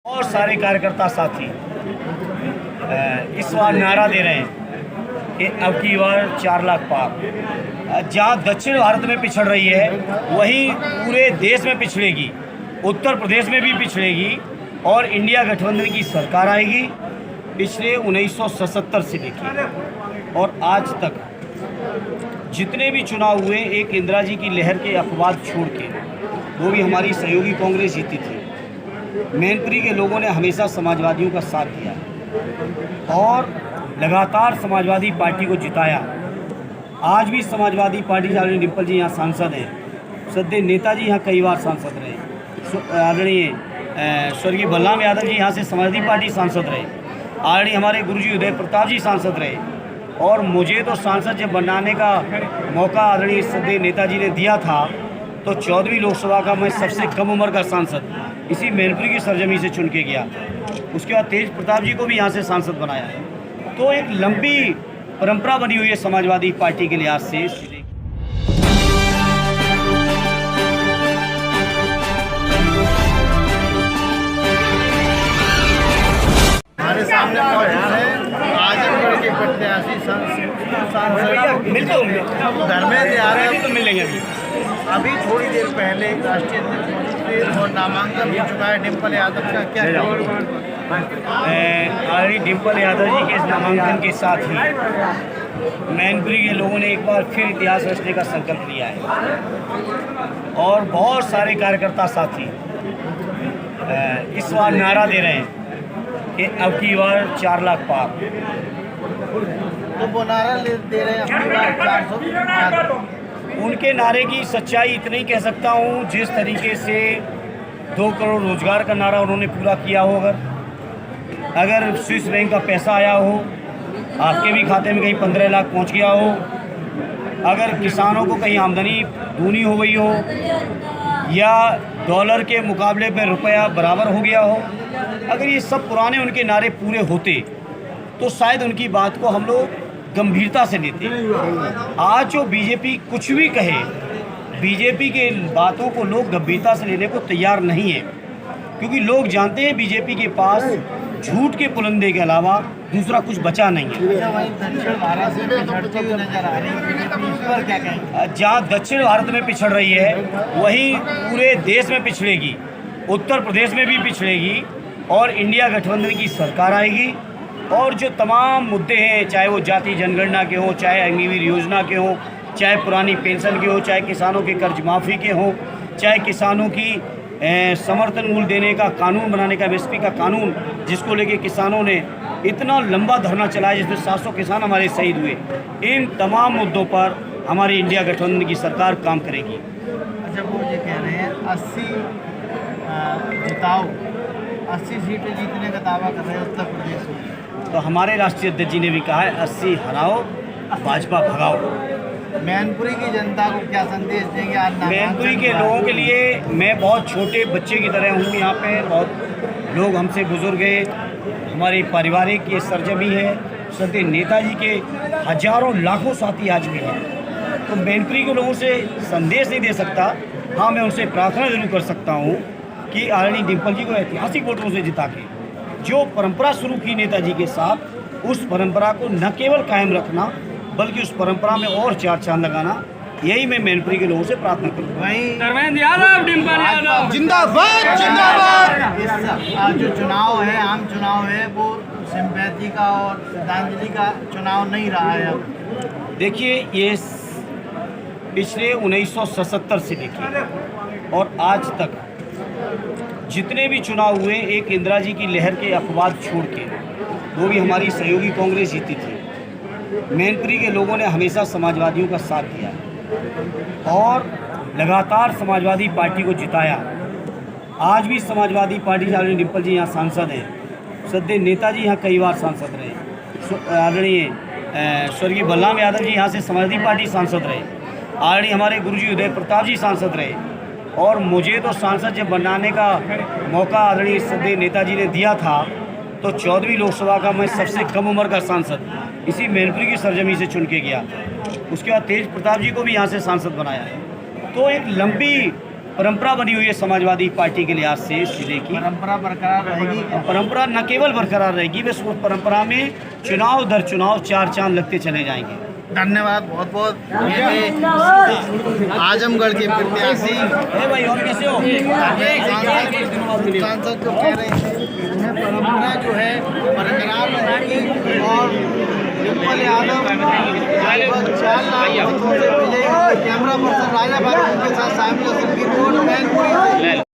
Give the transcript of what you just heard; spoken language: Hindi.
और सारे कार्यकर्ता साथी इस बार नारा दे रहे हैं कि अब की बार 4 लाख पार। जहाँ दक्षिण भारत में पिछड़ रही है वहीं पूरे देश में पिछड़ेगी, उत्तर प्रदेश में भी पिछड़ेगी और इंडिया गठबंधन की सरकार आएगी। पिछले 1977 से लेकर और आज तक जितने भी चुनाव हुए, एक इंदिरा जी की लहर के अपवाद छोड़ के, वो भी हमारी सहयोगी कांग्रेस जीती थी। मैनपुरी के लोगों ने हमेशा समाजवादियों का साथ दिया और लगातार समाजवादी पार्टी को जिताया। आज भी समाजवादी पार्टी आदरणीय डिम्पल जी यहाँ सांसद हैं, सद्य नेताजी यहाँ कई बार सांसद रहे, आदरणीय स्वर्गीय बलराम यादव जी यहाँ से समाजवादी पार्टी सांसद रहे, आदरणीय हमारे गुरुजी उदय प्रताप जी सांसद रहे और मुझे तो सांसद जब बनाने का मौका आदरणीय सद्य नेताजी ने दिया था तो 14वीं लोकसभा का मैं सबसे कम उम्र का सांसद इसी मैनपुरी की सरजमी से चुन के गया। उसके बाद तेज प्रताप जी को भी यहाँ से सांसद बनाया। तो एक लंबी परंपरा बनी हुई है समाजवादी पार्टी के लिहाज से। हमारे सामने मौजूद है आजमगढ़ के प्रत्याशी सांसद धर्मेंद्र यादव तो मिलेंगे अभी थोड़ी देर पहले राष्ट्रीय अध्यक्ष मौजूद थे और नामांकन हो चुका है डिम्पल यादव का। क्या आदरणीय डिम्पल यादव जी के इस नामांकन के साथ ही मैनपुरी के लोगों ने एक बार फिर इतिहास रचने का संकल्प लिया है और बहुत सारे कार्यकर्ता साथी इस बार नारा दे रहे हैं कि अब की बार 4 लाख पार। तो वो नारा दे रहे हैं अपनी बार 400। उनके नारे की सच्चाई इतनी कह सकता हूँ, जिस तरीके से 2 करोड़ रोजगार का नारा उन्होंने पूरा किया हो, अगर स्विस बैंक का पैसा आया हो, आपके भी खाते में कहीं 15 लाख पहुँच गया हो, अगर किसानों को कहीं आमदनी दूनी हो गई हो या डॉलर के मुकाबले पे रुपया बराबर हो गया हो, अगर ये सब पुराने उनके नारे पूरे होते तो शायद उनकी बात को हम लोग गंभीरता से लेते। आज जो बीजेपी कुछ भी कहे, बीजेपी के बातों को लोग गंभीरता से लेने को तैयार नहीं है, क्योंकि लोग जानते हैं बीजेपी के पास झूठ के पुलंदे के अलावा दूसरा कुछ बचा नहीं है। जहाँ दक्षिण भारत में पिछड़ रही है वहीं पूरे देश में पिछड़ेगी, उत्तर प्रदेश में भी पिछड़ेगी और इंडिया गठबंधन की सरकार आएगी। और जो तमाम मुद्दे हैं, चाहे वो जाति जनगणना के हों, चाहे अग्निवीर योजना के हों, चाहे पुरानी पेंशन के हों, चाहे किसानों के कर्ज माफ़ी के हों, चाहे किसानों की समर्थन मूल्य देने का कानून बनाने का, एमएसपी का कानून, जिसको लेके किसानों ने इतना लंबा धरना चलाया जिसमें 700 किसान हमारे शहीद हुए, इन तमाम मुद्दों पर हमारी इंडिया गठबंधन की सरकार काम करेगी। अच्छा, वो ये कह रहे हैं 80 जिताओ, 80 सीटें जीतने का दावा कर रहे हैं उत्तर प्रदेश में। तो हमारे राष्ट्रीय अध्यक्ष जी ने भी कहा है 80 हराओ, भाजपा भगाओ। मैनपुरी की जनता को क्या संदेश देंगे आज? मैनपुरी के लोगों के लिए मैं बहुत छोटे बच्चे की तरह हूँ। यहाँ पे बहुत लोग हमसे बुजुर्ग हैं, हमारी पारिवारिक ये सरजमी है, सत्य नेताजी के हजारों लाखों साथी आज भी हैं। तो मैनपुरी के लोगों से संदेश नहीं दे सकता, हाँ मैं उनसे प्रार्थना जरूर कर सकता हूँ कि आदरणीय डिम्पल जी को ऐतिहासिक वोटों से जिता के जो परंपरा शुरू की नेताजी के साथ, उस परंपरा को न केवल कायम रखना बल्कि उस परंपरा में और 4 चांद लगाना, यही मैं मैनपुरी के लोगों से प्रार्थना करूँगा। धर्मेंद्र यादव, डिम्पल यादव जिंदाबाद जिंदाबाद। इस जो चुनाव है, आम चुनाव है, वो सिंपैथी का और श्रद्धांजलि का चुनाव नहीं रहा है। अब देखिए, ये पिछले 1977 से लेकर और आज तक जितने भी चुनाव हुए, एक इंदिरा जी की लहर के अपवाद छोड़ के, वो भी हमारी सहयोगी कांग्रेस जीती थी। मैनपुरी के लोगों ने हमेशा समाजवादियों का साथ दिया और लगातार समाजवादी पार्टी को जिताया। आज भी समाजवादी पार्टी आदरणीय डिम्पल जी यहाँ सांसद हैं, सद्य नेताजी यहाँ कई बार सांसद रहे, आदरणीय स्वर्गीय बलराम यादव जी यहाँ से समाजवादी पार्टी सांसद रहे, आदरणीय हमारे गुरुजी उदय प्रताप जी सांसद रहे और मुझे तो सांसद जब बनाने का मौका आदरणीय सद्य नेताजी ने दिया था तो 14वीं लोकसभा का मैं सबसे कम उम्र का सांसद इसी मैनपुरी की सरजमी से चुन के गया। उसके बाद तेज प्रताप जी को भी यहाँ से सांसद बनाया। तो एक लंबी परंपरा बनी हुई है समाजवादी पार्टी के लिहाज से इस जिले की। परंपरा बरकरार रहेगी क्या? परंपरा न केवल बरकरार रहेगी, बस उस परंपरा में चुनाव दर चुनाव 4 चांद लगते चले जाएंगे। धन्यवाद बहुत बहुत। आजमगढ़ के प्रत्याशी भाई और कैसे हो? सांसद जो कह रहे हैं उन्हें परंपरा जो है बरकरार रहेगी और डिम्पल यादव लगभग 4 लाख मतों से विजयी। कैमरा पर्सन राजा भाई उनके साथ शामिल है।